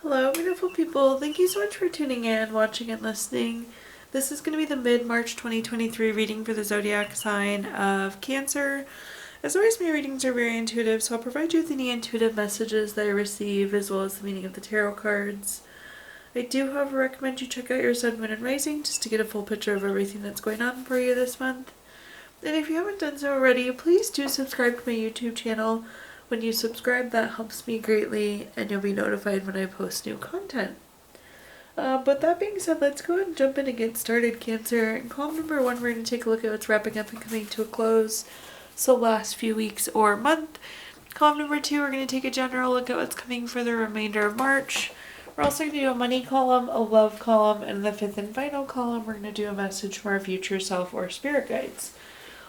Hello, beautiful people. Thank you so much for tuning in, watching, and listening. This is going to be the mid-March 2023 reading for the zodiac sign of Cancer. As always, my readings are very intuitive, so I'll provide you with any intuitive messages that I receive, as well as the meaning of the tarot cards. I do, however, recommend you check out your sun, moon, and rising just to get a full picture of everything that's going on for you this month. And if you haven't done so already, please do subscribe to my YouTube channel. When you subscribe, that helps me greatly, and you'll be notified when I post new content. But that being said, let's go ahead and jump in and get started, Cancer. In column number 1, we're going to take a look at what's wrapping up and coming to a close, so last few weeks or month. Column number 2, we're going to take a general look at what's coming for the remainder of March. We're also going to do a money column, a love column, and the 5th and final column, we're going to do a message from our future self or spirit guides.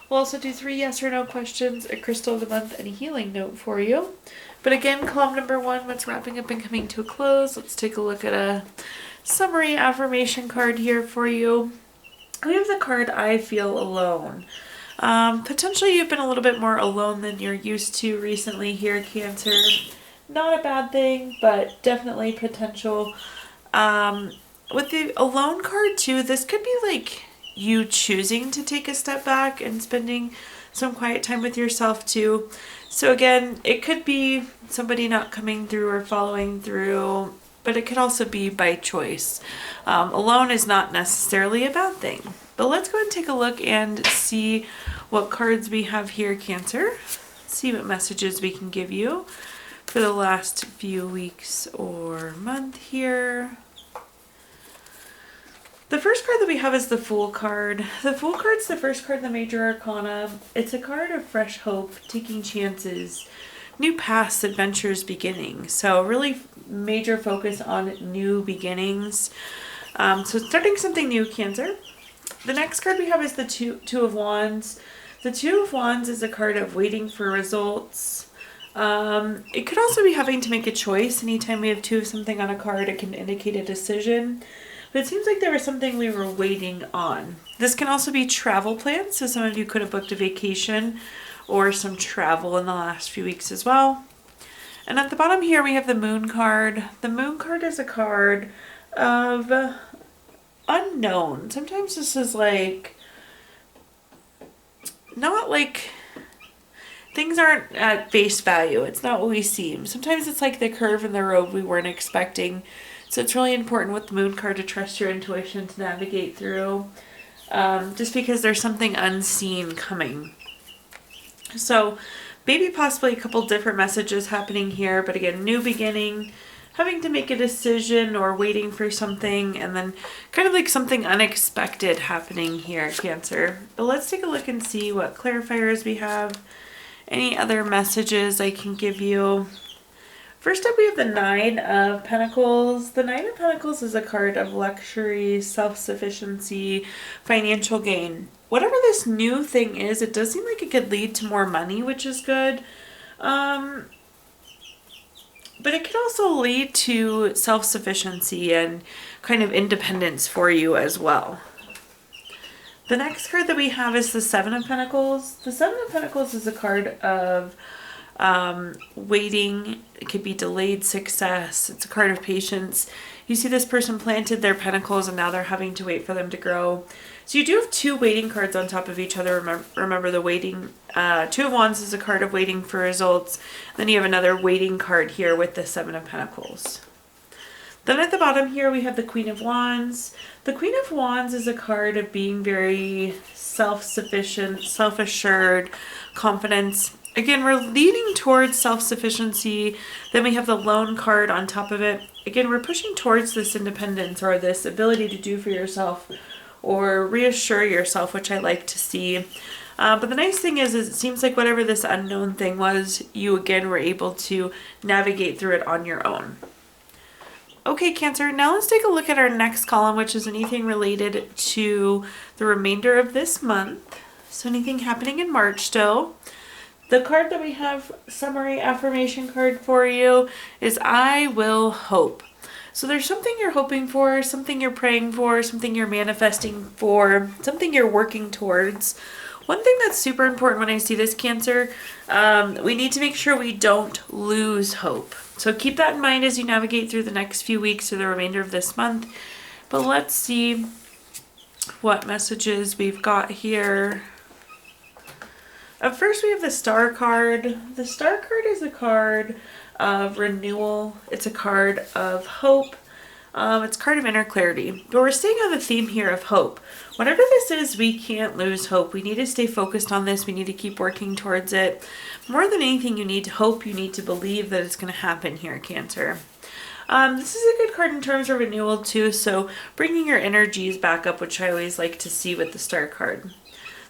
We'll also do 3 yes or no questions, a crystal of the month, and a healing note for you. But again, column number 1, what's wrapping up and coming to a close. Let's take a look at a summary affirmation card here for you. We have the card, I feel alone. Potentially you've been a little bit more alone than you're used to recently here, Cancer. Not a bad thing, but definitely potential. With the alone card too, this could be like you choosing to take a step back and spending some quiet time with yourself too. So again, it could be somebody not coming through or following through, but it could also be by choice. Alone is not necessarily a bad thing. But let's go and take a look and see what cards we have here, Cancer. See what messages we can give you for the last few weeks or month here. The first card that we have is the Fool card. The Fool card is the first card in the Major Arcana. It's a card of fresh hope, taking chances, new paths, adventures, beginning. So really major focus on new beginnings. So starting something new, Cancer. The next card we have is the Two of Wands. The Two of Wands is a card of waiting for results. It could also be having to make a choice. Anytime we have 2 of something on a card, it can indicate a decision. But it seems like there was something we were waiting on. This can also be travel plans. So some of you could have booked a vacation or some travel in the last few weeks as well. And at the bottom here, we have the Moon card. The Moon card is a card of unknown. Sometimes this is like, not like, things aren't at face value. It's not what we seem. Sometimes it's like the curve in the road we weren't expecting. So it's really important with the Moon card to trust your intuition to navigate through, just because there's something unseen coming. So maybe possibly a couple different messages happening here, but again, new beginning, having to make a decision or waiting for something, and then kind of like something unexpected happening here, Cancer. But let's take a look and see what clarifiers we have. Any other messages I can give you. First up, we have the 9 of Pentacles. The 9 of Pentacles is a card of luxury, self-sufficiency, financial gain. Whatever this new thing is, it does seem like it could lead to more money, which is good. But it could also lead to self-sufficiency and kind of independence for you as well. The next card that we have is the 7 of Pentacles. The 7 of Pentacles is a card of waiting. It could be delayed success. It's a card of patience. You see this person planted their pentacles and now they're having to wait for them to grow. So you do have 2 waiting cards on top of each other. Remember the waiting. 2 of Wands is a card of waiting for results. Then you have another waiting card here with the 7 of Pentacles. Then at the bottom here we have the Queen of Wands. The Queen of Wands is a card of being very self-sufficient, self-assured, confidence. Again, we're leading towards self-sufficiency. Then we have the Lone card on top of it. Again, we're pushing towards this independence or this ability to do for yourself or reassure yourself, which I like to see. But the nice thing is it seems like whatever this unknown thing was, you again were able to navigate through it on your own. Okay, Cancer, now let's take a look at our next column, which is anything related to the remainder of this month. So anything happening in March still. The card that we have, summary affirmation card for you, is I will hope. So there's something you're hoping for, something you're praying for, something you're manifesting for, something you're working towards. One thing that's super important when I see this, Cancer, we need to make sure we don't lose hope. So keep that in mind as you navigate through the next few weeks or the remainder of this month. But let's see what messages we've got here. First, we have the Star card. The Star card is a card of renewal. It's a card of hope. It's a card of inner clarity. But we're staying on the theme here of hope. Whatever this is, we can't lose hope. We need to stay focused on this. We need to keep working towards it. More than anything, you need to hope. You need to believe that it's going to happen here, Cancer. This is a good card in terms of renewal too, so bringing your energies back up, which I always like to see with the Star card.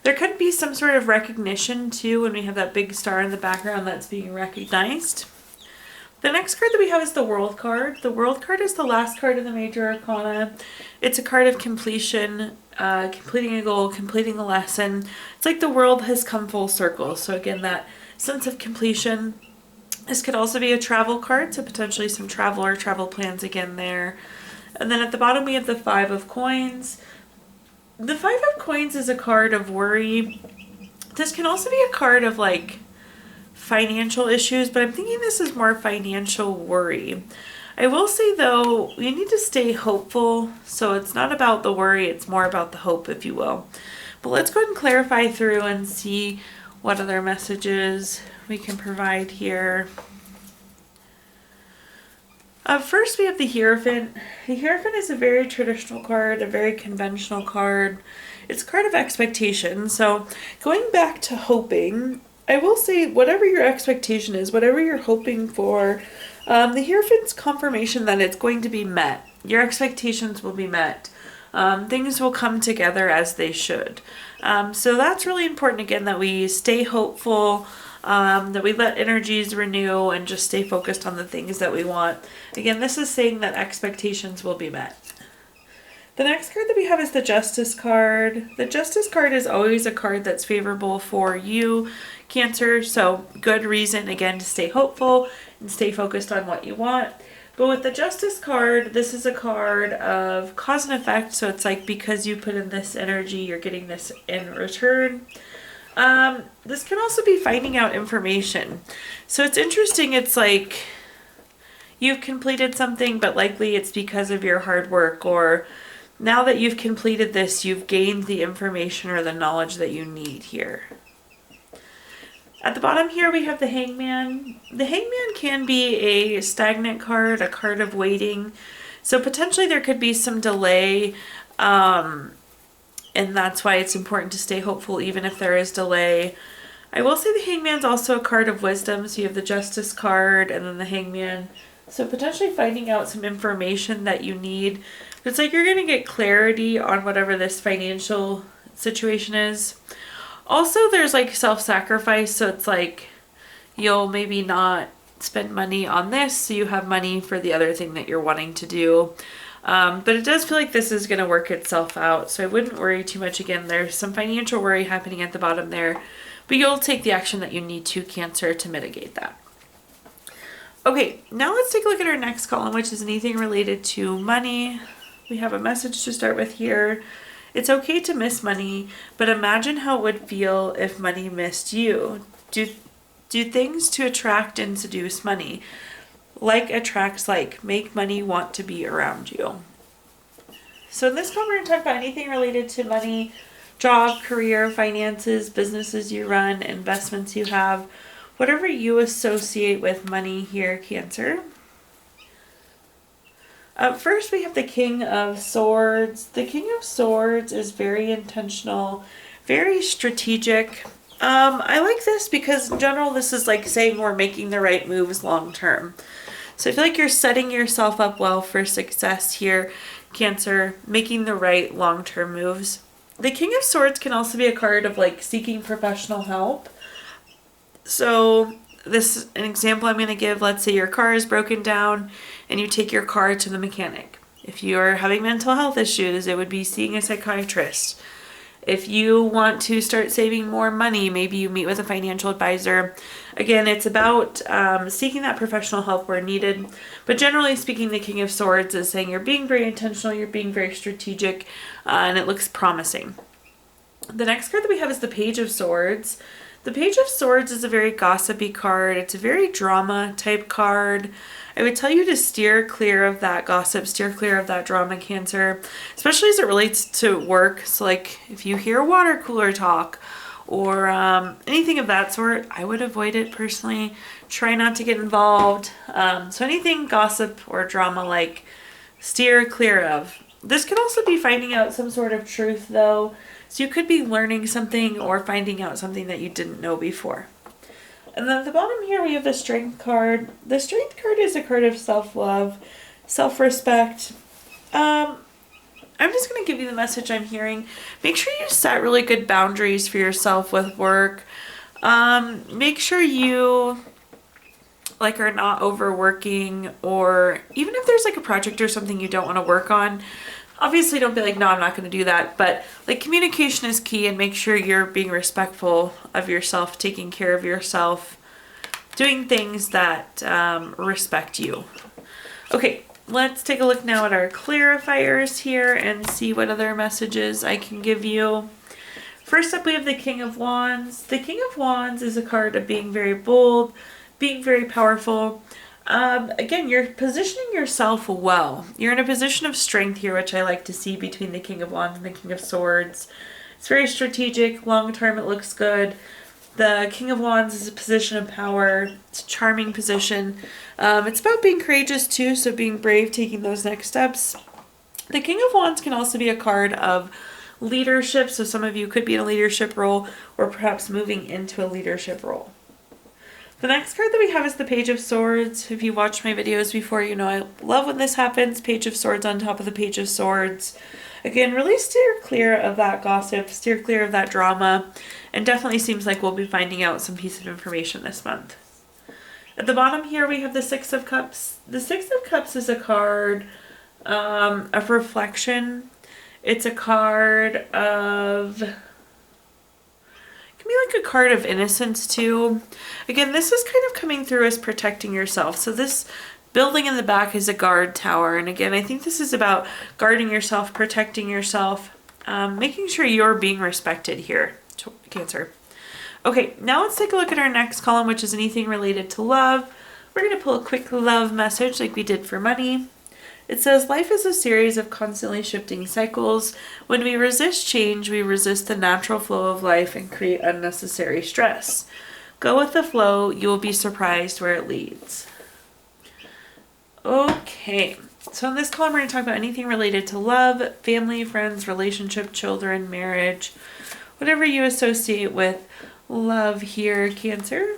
There could be some sort of recognition too when we have that big star in the background that's being recognized. The next card that we have is the World card. The World card is the last card in the Major Arcana. It's a card of completion, completing a goal, completing a lesson. It's like the world has come full circle. So again, that sense of completion. This could also be a travel card, so potentially some travel or travel plans again there. And then at the bottom we have the Five of Coins. The Five of Coins is a card of worry. This can also be a card of like financial issues, but I'm thinking this is more financial worry. I will say though, we need to stay hopeful, so it's not about the worry, it's more about the hope, if you will. But let's go ahead and clarify through and see what other messages we can provide here. First we have the Hierophant. The Hierophant is a very traditional card, a very conventional card. It's a card of expectation. So going back to hoping, I will say whatever your expectation is, whatever you're hoping for, the Hierophant's confirmation that it's going to be met. Your expectations will be met. Things will come together as they should. So that's really important, again, that we stay hopeful, that we let energies renew and just stay focused on the things that we want. Again, this is saying that expectations will be met. The next card that we have is the Justice card. The Justice card is always a card that's favorable for you, Cancer. So good reason, again, to stay hopeful and stay focused on what you want. But with the Justice card, this is a card of cause and effect. So it's like because you put in this energy, you're getting this in return. This can also be finding out information. So it's interesting. It's like you've completed something, but likely it's because of your hard work, or now that you've completed this, you've gained the information or the knowledge that you need here. At the bottom here, we have the Hangman. The Hangman can be a stagnant card, a card of waiting. So potentially there could be some delay, and that's why it's important to stay hopeful even if there is delay. I will say the Hangman's also a card of wisdom. So you have the Justice card and then the Hangman. So potentially finding out some information that you need. It's like you're going to get clarity on whatever this financial situation is. Also, there's like self-sacrifice. So it's like you'll maybe not spend money on this, so you have money for the other thing that you're wanting to do. But it does feel like this is going to work itself out. So I wouldn't worry too much. Again, there's some financial worry happening at the bottom there. But you'll take the action that you need to, Cancer, to mitigate that. Okay, now let's take a look at our next column, which is anything related to money. We have a message to start with here. It's okay to miss money, but imagine how it would feel if money missed you. Do things to attract and seduce money. Like attracts like. Make money want to be around you. So in this one, we're going to talk about anything related to money, job, career, finances, businesses you run, investments you have, whatever you associate with money here, Cancer. First, we have the King of Swords. The King of Swords is very intentional, very strategic. I like this because in general, this is like saying we're making the right moves long term. So I feel like you're setting yourself up well for success here, Cancer, making the right long-term moves. The King of Swords can also be a card of like seeking professional help. So this an example I'm going to give. Let's say your car is broken down and you take your car to the mechanic. If you're having mental health issues, it would be seeing a psychiatrist. If you want to start saving more money, maybe you meet with a financial advisor. Again, it's about seeking that professional help where needed. But generally speaking, the King of Swords is saying you're being very intentional, you're being very strategic, and it looks promising. The next card that we have is the Page of Swords. The Page of Swords is a very gossipy card. It's a very drama type card. I would tell you to steer clear of that gossip, steer clear of that drama, Cancer, especially as it relates to work. So like if you hear water cooler talk or anything of that sort, I would avoid it personally. Try not to get involved. So anything gossip or drama, like, steer clear of. This could also be finding out some sort of truth though. So you could be learning something or finding out something that you didn't know before. And then at the bottom here we have the Strength card. The Strength card is a card of self-love, self-respect. I'm just going to give you the message I'm hearing. Make sure you set really good boundaries for yourself with work. Make sure you are not overworking, or even if there's like a project or something you don't want to work on, obviously don't be like, no, I'm not going to do that. But like communication is key, and make sure you're being respectful of yourself, taking care of yourself, doing things that respect you. Okay. Let's take a look now at our clarifiers here and see what other messages I can give you. First up, we have the King of Wands. The King of Wands is a card of being very bold, being very powerful. Again, you're positioning yourself well. You're in a position of strength here, which I like to see between the King of Wands and the King of Swords. It's very strategic. Long term, it looks good. The King of Wands is a position of power. It's a charming position. It's about being courageous too, so being brave, taking those next steps. The King of Wands can also be a card of leadership, so some of you could be in a leadership role or perhaps moving into a leadership role. The next card that we have is the Page of Swords. If you watched my videos before, you know I love when this happens. Page of Swords on top of the Page of Swords. Again, really steer clear of that gossip, steer clear of that drama, and definitely seems like we'll be finding out some piece of information this month. At the bottom here, we have the Six of Cups. The Six of Cups is a card of reflection. It's a card of... it can be like a card of innocence too. Again, this is kind of coming through as protecting yourself. So this building in the back is a guard tower. And again, I think this is about guarding yourself, protecting yourself, making sure you're being respected here, Cancer. Okay, now let's take a look at our next column, which is anything related to love. We're going to pull a quick love message like we did for money. It says, life is a series of constantly shifting cycles. When we resist change, we resist the natural flow of life and create unnecessary stress. Go with the flow. You will be surprised where it leads. Okay, so in this column, we're going to talk about anything related to love, family, friends, relationship, children, marriage, whatever you associate with love here, Cancer.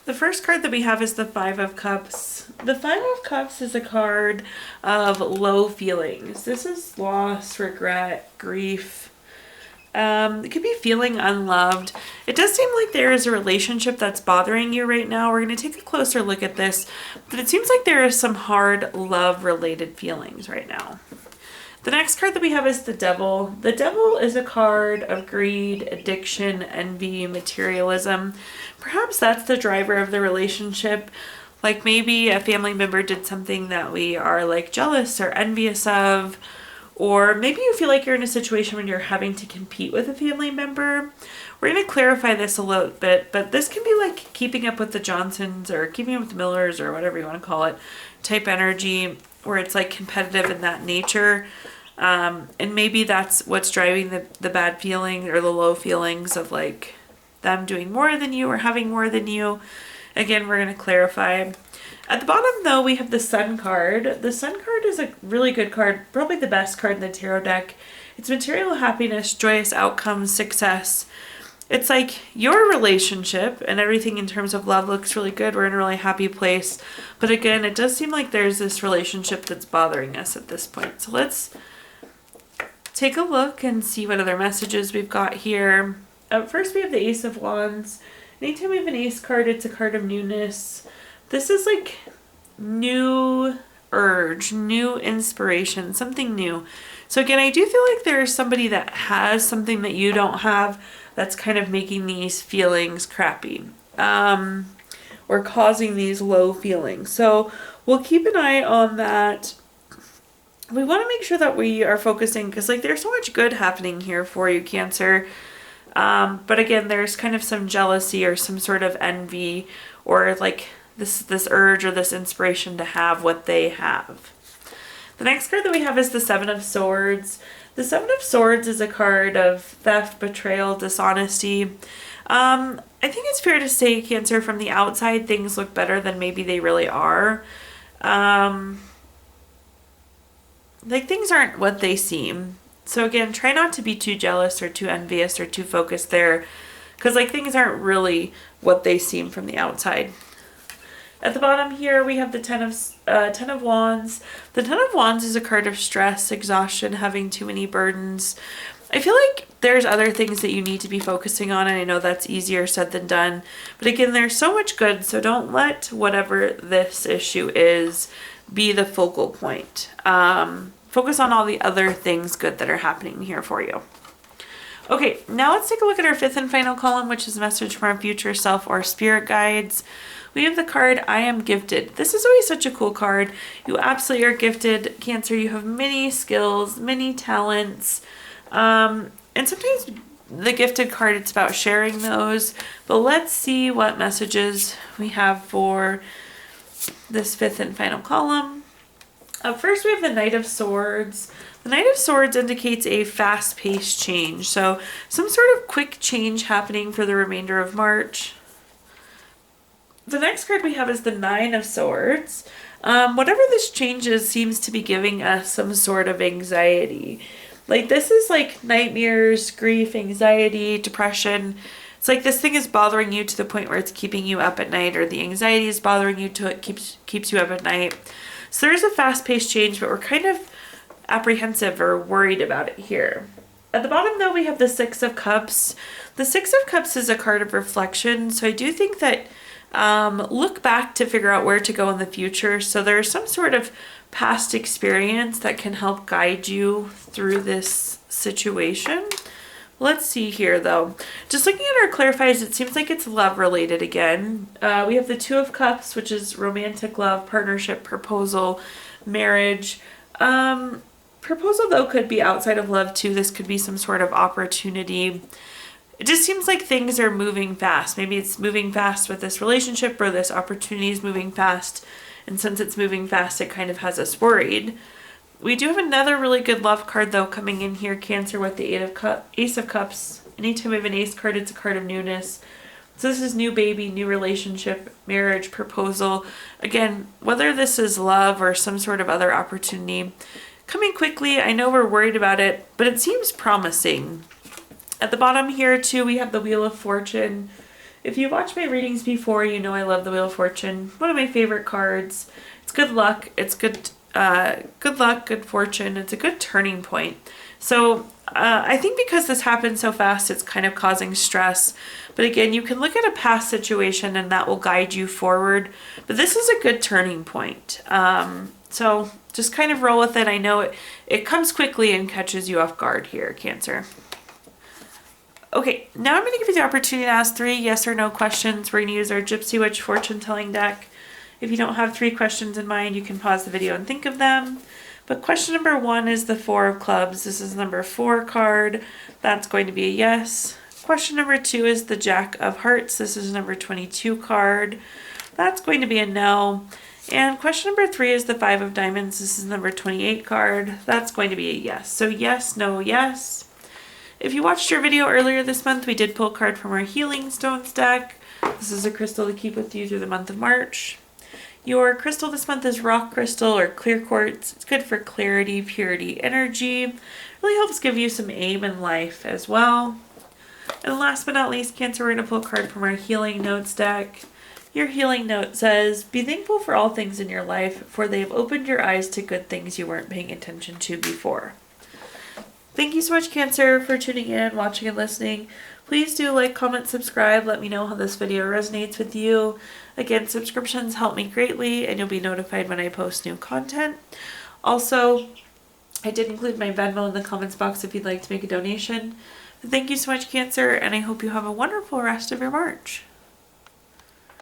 The first card that we have is the Five of Cups. The Five of Cups is a card of low feelings. This is loss, regret, grief. It could be feeling unloved. It does seem like there is a relationship that's bothering you right now. We're going to take a closer look at this, but it seems like there is some hard love-related feelings right now. The next card that we have is the Devil. The Devil is a card of greed, addiction, envy, materialism. Perhaps that's the driver of the relationship. Like maybe a family member did something that we are like jealous or envious of. Or maybe you feel like you're in a situation when you're having to compete with a family member. We're going to clarify this a little bit, but this can be like keeping up with the Johnsons or keeping up with the Millers or whatever you want to call it, type energy, where it's like competitive in that nature. And maybe that's what's driving the bad feeling or the low feelings of like them doing more than you or having more than you. Again, we're going to clarify. At the bottom, though, we have the Sun card. The Sun card is a really good card, probably the best card in the tarot deck. It's material happiness, joyous outcomes, success. It's like your relationship and everything in terms of love looks really good. We're in a really happy place. But again, it does seem like there's this relationship that's bothering us at this point. So let's take a look and see what other messages we've got here. First, we have the Ace of Wands. Anytime we have an Ace card, it's a card of newness. This is like new urge, new inspiration, something new. So again, I do feel like there is somebody that has something that you don't have that's kind of making these feelings crappy, or causing these low feelings. So we'll keep an eye on that. we want to make sure that we are focusing, because like there's so much good happening here for you, Cancer. But again, there's kind of some jealousy or some sort of envy, or like this urge or this inspiration to have what they have. The next card that we have is the Seven of Swords. The Seven of Swords is a card of theft, betrayal, dishonesty. I think it's fair to say, Cancer, from the outside, things look better than maybe they really are. Like things aren't what they seem. So again, try not to be too jealous or too envious or too focused there, because like things aren't really what they seem from the outside. At the bottom here, we have the Ten of Wands. The Ten of Wands is a card of stress, exhaustion, having too many burdens. I feel like there's other things that you need to be focusing on, and I know that's easier said than done. But again, there's so much good, so don't let whatever this issue is be the focal point. Focus on all the other things good that are happening here for you. Okay, now let's take a look at our fifth and final column, which is a message from our future self or spirit guides. We have the card, I am gifted. This is always such a cool card. You absolutely are gifted, Cancer. You have many skills, many talents. And sometimes the gifted card, it's about sharing those. But let's see what messages we have for this fifth and final column. Up first, we have the Knight of Swords. The Knight of Swords indicates a fast-paced change. So some sort of quick change happening for the remainder of March. The next card we have is the Nine of Swords. Whatever this change is seems to be giving us some sort of anxiety. Like this is like nightmares, grief, anxiety, depression. It's like this thing is bothering you to the point where it's keeping you up at night, or the anxiety is bothering you to it keeps you up at night. So there's a fast-paced change, but we're kind of apprehensive or worried about it here. At the bottom, though, we have the Six of Cups. The Six of Cups is a card of reflection, so I do think that look back to figure out where to go in the future. So there's some sort of past experience that can help guide you through this situation. Let's see here, though. Just looking at our clarifies, it seems like it's love related again. We have the Two of Cups, which is romantic love, partnership, proposal, marriage. Proposal, though, could be outside of love, too. This could be some sort of opportunity. It just seems like things are moving fast. Maybe it's moving fast with this relationship, or this opportunity is moving fast. And since it's moving fast, it kind of has us worried. We do have another really good love card, though, coming in here, Cancer, with the Ace of Cups. Anytime we have an ace card, it's a card of newness. So this is new baby, new relationship, marriage, proposal. Again, whether this is love or some sort of other opportunity, coming quickly. I know we're worried about it, but it seems promising. At the bottom here, too, we have the Wheel of Fortune. If you watched my readings before, you know I love the Wheel of Fortune. One of my favorite cards. It's good luck. It's good luck, good fortune. It's a good turning point. So I think because this happened so fast, it's kind of causing stress. But again, you can look at a past situation and that will guide you forward. But this is a good turning point. So just kind of roll with it. I know it comes quickly and catches you off guard here, Cancer. Okay, now I'm going to give you the opportunity to ask 3 yes or no questions. We're going to use our Gypsy Witch fortune telling deck. If you don't have 3 questions in mind, you can pause the video and think of them. But question number 1 is the 4 of clubs. This is number 4 card. That's going to be a yes. Question number 2 is the Jack of Hearts. This is number 22 card. That's going to be a no. And question number 3 is the 5 of diamonds. This is number 28 card. That's going to be a yes. So yes, no, yes. If you watched your video earlier this month, we did pull a card from our Healing Stones deck. This is a crystal to keep with you through the month of March. Your crystal this month is rock crystal or clear quartz. It's good for clarity, purity, energy. Really helps give you some aim in life as well. And last but not least, Cancer, we're going to pull a card from our Healing Notes deck. Your healing note says, be thankful for all things in your life, for they have opened your eyes to good things you weren't paying attention to before. Thank you so much, Cancer, for tuning in, watching, and listening. Please do like, comment, subscribe. Let me know how this video resonates with you. Again, subscriptions help me greatly, and you'll be notified when I post new content. Also, I did include my Venmo in the comments box if you'd like to make a donation. Thank you so much, Cancer, and I hope you have a wonderful rest of your March.